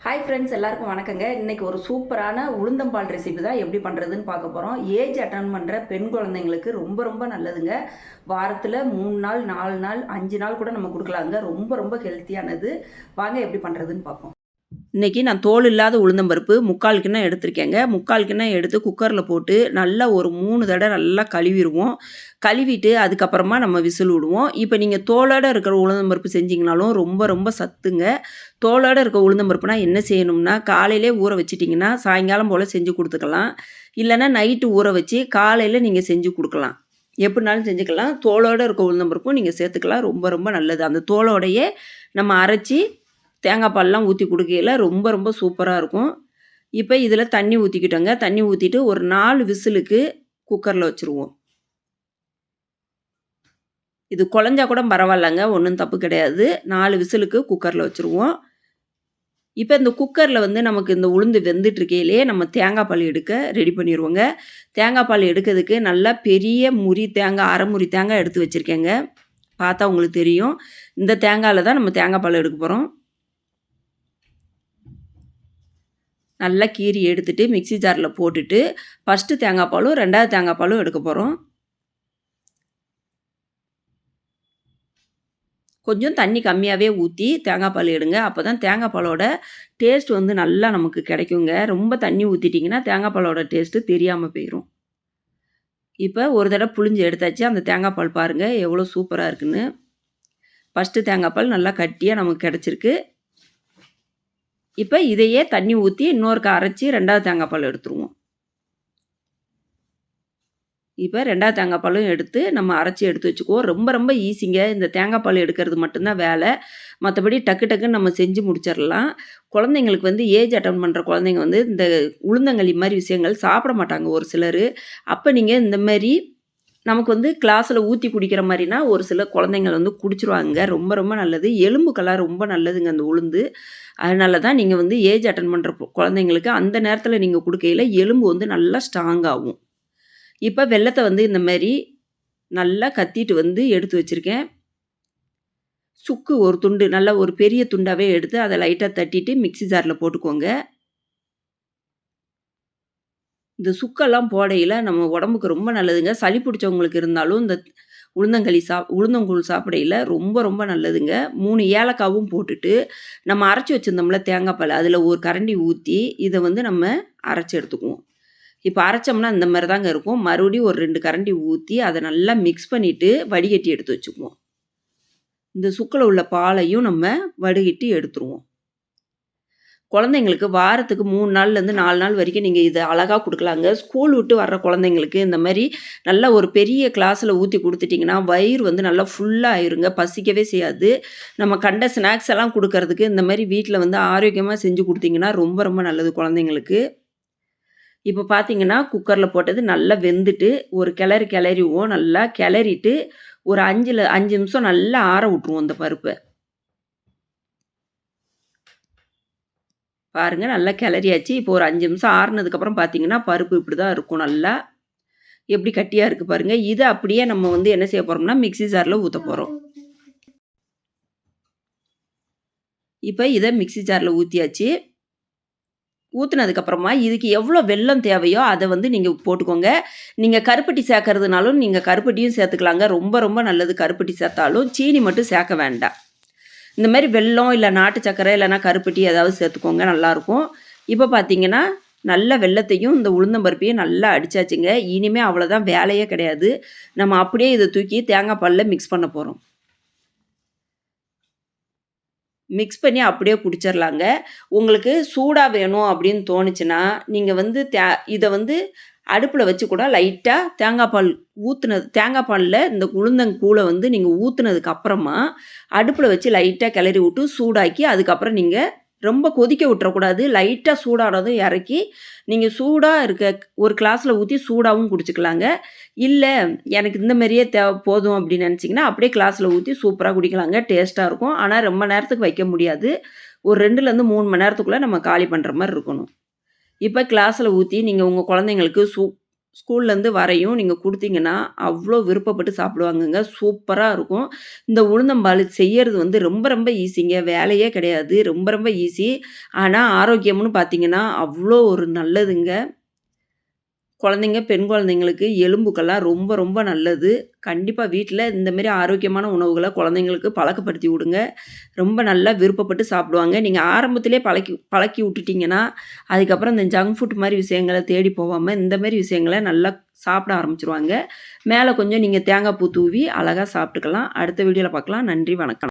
Hi friends, எல்லாருக்கும் வணக்கங்க. இன்றைக்கி ஒரு சூப்பரான உளுந்தம்பால் ரெசிபி தான் எப்படி பண்ணுறதுன்னு பார்க்க போகிறோம். ஏஜ் அட்டன் பண்ணுற பெண் குழந்தைங்களுக்கு ரொம்ப ரொம்ப நல்லதுங்க. வாரத்தில் 3 நாள் 4 நாள் 5 நாள் கூட நம்ம கொடுக்கலாங்க. ரொம்ப ரொம்ப ஹெல்த்தியானது. வாங்க எப்படி பண்ணுறதுன்னு பார்ப்போம். இன்றைக்கி நான் தோல் இல்லாத உளுந்தம்பருப்பு 3/4 கிண்ணம் எடுத்திருக்கேங்க. 3/4 கிண்ணம் எடுத்து குக்கரில் போட்டு நல்லா ஒரு 3 தடவை நல்லா கழுவிடுவோம். கழுவிட்டு அதுக்கப்புறமா நம்ம விசில் விடுவோம். இப்போ நீங்கள் தோலோடு இருக்கிற உளுந்தம்பருப்பு செஞ்சிங்கனாலும் ரொம்ப ரொம்ப சத்துங்க. தோலோடு இருக்க உளுந்தம்பருப்புனா என்ன செய்யணும்னா, காலையிலே ஊற வச்சிட்டிங்கன்னா சாயங்காலம் போல் செஞ்சு கொடுத்துக்கலாம். இல்லைன்னா நைட்டு ஊற வச்சு காலையில் நீங்கள் செஞ்சு கொடுக்கலாம். எப்படினாலும் செஞ்சுக்கலாம். தோலோடு இருக்க உளுந்தம்பருப்பும் நீங்கள் சேர்த்துக்கலாம். ரொம்ப ரொம்ப நல்லது. அந்த தோலோடையே நம்ம அரைச்சி தேங்காய் பால்லாம் ஊற்றி கொடுக்கையில் ரொம்ப ரொம்ப சூப்பராக இருக்கும். இப்போ இதில் தண்ணி ஊற்றிக்கிட்டோங்க. தண்ணி ஊற்றிட்டு ஒரு 4 விசிலுக்கு குக்கரில் வச்சுருவோம். இது குழஞ்சா கூட பரவாயில்லங்க, ஒன்றும் தப்பு கிடையாது. 4 விசிலுக்கு குக்கரில் வச்சுருவோம். இப்போ இந்த குக்கரில் நமக்கு இந்த உளுந்து வெந்துட்டுருக்கையிலேயே நம்ம தேங்காய் பால் எடுக்க ரெடி பண்ணிடுவோங்க. தேங்காய் பால் எடுக்கிறதுக்கு நல்லா பெரிய முறி தேங்காய், அரை முறி தேங்காய் எடுத்து வச்சுருக்கேங்க. பார்த்தா உங்களுக்கு தெரியும். இந்த தேங்காயில் தான் நம்ம தேங்காய் பால் எடுக்க போகிறோம். நல்லா கீறி எடுத்துகிட்டு மிக்ஸி ஜாரில் போட்டுட்டு ஃபஸ்ட்டு தேங்காய் பாலும் 2வது தேங்காய் பாலும் எடுக்க போகிறோம். கொஞ்சம் தண்ணி கம்மியாகவே ஊற்றி தேங்காய் பால் எடுங்க. அப்போ தான் தேங்காய் பாலோட டேஸ்ட் நல்லா நமக்கு கிடைக்குங்க. ரொம்ப தண்ணி ஊற்றிட்டிங்கன்னா தேங்காய் பாலோட டேஸ்ட்டு தெரியாமல் போயிடும். இப்போ ஒரு தடவை புழிஞ்சு எடுத்தாச்சு. அந்த தேங்காய் பால் பாருங்கள் எவ்வளோ சூப்பராக இருக்குன்னு. ஃபஸ்ட்டு தேங்காய் பால் நல்லா கட்டியாக நமக்கு கிடச்சிருக்கு. இப்போ இதையே தண்ணி ஊற்றி இன்னொருக்க அரைச்சி 2வது தேங்காய் பால் எடுத்துருவோம். இப்போ 2வது தேங்காய் பாலும் எடுத்து நம்ம அரைச்சி எடுத்து வச்சுக்குவோம். ரொம்ப ரொம்ப ஈஸிங்க. இந்த தேங்காய் பால் எடுக்கிறது மட்டும்தான் வேலை. மற்றபடி டக்கு டக்குன்னு நம்ம செஞ்சு முடிச்சிடலாம். குழந்தைங்களுக்கு ஏஜ் அட்டன் பண்ணுற குழந்தைங்க இந்த உளுந்தங்களி மாதிரி விஷயங்கள் சாப்பிட மாட்டாங்க ஒரு சிலர். அப்போ நீங்கள் இந்த மாதிரி நமக்கு கிளாஸில் ஊற்றி குடிக்கிற மாதிரினா ஒரு சில குழந்தைங்கள் குடிச்சிருவாங்க. ரொம்ப ரொம்ப நல்லது. எலும்புக்கெல்லாம் ரொம்ப நல்லதுங்க அந்த உளுந்து. அதனால தான் நீங்கள் ஏஜ் அட்டன் பண்ணுற குழந்தைங்களுக்கு அந்த நேரத்தில் நீங்கள் கொடுக்கையில் எலும்பு நல்லா ஸ்ட்ராங் ஆகும். இப்போ வெல்லத்தை இந்த மாதிரி நல்லா கத்திட்டு எடுத்து வச்சுருக்கேன். சுக்கு ஒரு துண்டு, நல்லா ஒரு பெரிய துண்டாகவே எடுத்து அதை லைட்டாக தட்டிட்டு மிக்ஸி ஜாரில் போட்டுக்கோங்க. இந்த சுக்கெல்லாம் போடையில் நம்ம உடம்புக்கு ரொம்ப நல்லதுங்க. சளி பிடிச்சவங்களுக்கு இருந்தாலும் இந்த உளுந்தங்கூழ் சாப்பிடையில் ரொம்ப ரொம்ப நல்லதுங்க. 3 ஏலக்காவும் போட்டுட்டு நம்ம அரைச்சி வச்சுருந்தோம்ல தேங்காய் பால், அதில் ஒரு கரண்டி ஊற்றி இதை நம்ம அரைச்சி எடுத்துக்குவோம். இப்போ அரைச்சோம்னா இந்த மாதிரி தாங்க இருக்கும். மறுபடியும் ஒரு 2 கரண்டி ஊற்றி அதை நல்லா மிக்ஸ் பண்ணிவிட்டு வடிகட்டி எடுத்து வச்சுக்குவோம். இந்த சுக்கில் உள்ள பாலையும் நம்ம வடிகட்டி எடுத்துருவோம். குழந்தைங்களுக்கு வாரத்துக்கு 3 நாள்லேருந்து 4 நாள் வரைக்கும் நீங்கள் இதை அழகாக கொடுக்கலாங்க. ஸ்கூல் விட்டு வர்ற குழந்தைங்களுக்கு இந்த மாதிரி நல்லா ஒரு பெரிய கிளாஸில் ஊற்றி கொடுத்துட்டிங்கன்னா வயிறு நல்லா ஃபுல்லாக ஆயிருங்க. பசிக்கவே செய்யாது. நம்ம கண்ட ஸ்நாக்ஸ் எல்லாம் கொடுக்கறதுக்கு இந்த மாதிரி வீட்டில் ஆரோக்கியமாக செஞ்சு கொடுத்தீங்கன்னா ரொம்ப ரொம்ப நல்லது குழந்தைங்களுக்கு. இப்போ பார்த்தீங்கன்னா குக்கரில் போட்டது நல்லா வெந்துட்டு ஒரு கிளறிடுவோம். நல்லா கிளறிட்டு ஒரு 5 நிமிஷம் நல்லா ஆற விட்ருவோம் அந்த பருப்பை. பாருங்கள் நல்லா கிளறியாச்சு. இப்போ ஒரு 5 நிமிஷம் ஆறுனதுக்கப்புறம் பார்த்தீங்கன்னா பருப்பு இப்படி தான் இருக்கும். நல்லா எப்படி கட்டியாக இருக்குது பாருங்கள். இதை அப்படியே நம்ம என்ன செய்ய போகிறோம்னா மிக்ஸி ஜாரில் ஊற்ற போகிறோம். இப்போ இதை மிக்ஸி ஜாரில் ஊற்றியாச்சு. ஊற்றுனதுக்கப்புறமா இதுக்கு எவ்வளோ வெல்லம் தேவையோ அதை நீங்கள் போட்டுக்கோங்க. நீங்கள் கருப்பட்டி சேர்க்கறதுனாலும் நீங்கள் கருப்பட்டியும் சேர்த்துக்கலாங்க. ரொம்ப ரொம்ப நல்லது கருப்பட்டி சேர்த்தாலும். சீனி மட்டும் சேர்க்க வேண்டாம். இந்த மாதிரி வெல்லம் இல்லை நாட்டு சர்க்கரை இல்லைனா கருப்பட்டி ஏதாவது சேர்த்துக்கோங்க, நல்லாயிருக்கும். இப்போ பார்த்தீங்கன்னா நல்ல வெல்லத்தையும் இந்த உளுந்தம்பருப்பையும் நல்லா அடித்தாச்சுங்க. இனிமேல் அவ்வளோதான், வேலையே கிடையாது. நம்ம அப்படியே இதை தூக்கி தேங்காய் பாலில் மிக்ஸ் பண்ண போகிறோம். மிக்ஸ் பண்ணி அப்படியே குடிச்சிடலாங்க. உங்களுக்கு சூடாக வேணும் அப்படின்னு தோணுச்சுன்னா நீங்கள் இதை அடுப்பில் வச்சு கூட லைட்டாக தேங்காய் பாலில் இந்த உளுந்தங்கூழை நீங்கள் ஊற்றுனதுக்கு அப்புறமா அடுப்பில் வச்சு லைட்டாக கிளறி விட்டு சூடாக்கி அதுக்கப்புறம் நீங்கள் ரொம்ப கொதிக்க விட்டுறக்கூடாது. லைட்டாக சூடானதும் இறக்கி நீங்கள் சூடாக இருக்க ஒரு கிளாஸில் ஊற்றி சூடாகவும் குடிச்சிக்கலாங்க. இல்லை எனக்கு இந்த மாதிரியே போதும் அப்படின்னு நினச்சிங்கன்னா அப்படியே கிளாஸில் ஊற்றி சூப்பராக குடிக்கலாங்க. டேஸ்ட்டாக இருக்கும். ஆனால் ரொம்ப நேரத்துக்கு வைக்க முடியாது. ஒரு 2லேருந்து 3 மணி நேரத்துக்குள்ளே நம்ம காலி பண்ணுற மாதிரி இருக்கணும். இப்போ கிளாஸில் ஊற்றி நீங்கள் உங்கள் குழந்தைங்களுக்கு ஸ்கூல்லேருந்து வரையும் நீங்க குடுத்தீங்கன்னா, அவ்ளோ விருப்பப்பட்டு சாப்பிடுவாங்கங்க. சூப்பரா இருக்கும். இந்த உளுந்தம்பால் செய்யறது வந்து ரொம்ப ரொம்ப ஈஸிங்க. வேலையே கிடையாது. ரொம்ப ரொம்ப ஈஸி. ஆனா ஆரோக்கியம்னு பார்த்தீங்கன்னா, அவ்ளோ ஒரு நல்லதுங்க. குழந்தைங்க, பெண் குழந்தைங்களுக்கு எலும்புக்கெல்லாம் ரொம்ப ரொம்ப நல்லது. கண்டிப்பா வீட்ல இந்த மாரி ஆரோக்கியமான உணவுகள குழந்தைங்களுக்கு பழக்கப்படுத்தி விடுங்க. ரொம்ப நல்லா விருப்பப்பட்டு சாப்பிடுவாங்க. நீங்க ஆரம்பத்திலேயே பழக்கி பழக்கி விட்டுட்டீங்கன்னா, அதுக்கப்புறம் இந்த ஜங்க் ஃபுட் மாரி விஷயங்கள தேடி போவாம, இந்த மாரி விஷயங்கள நல்லா சாப்பிட ஆரம்பிச்சுருவாங்க. மேல கொஞ்சம் நீங்க தேங்காய் பூ தூவி அழகா சாப்பிட்டுக்கலாம். அடுத்த வீடியோல பார்க்கலாம். நன்றி, வணக்கம்.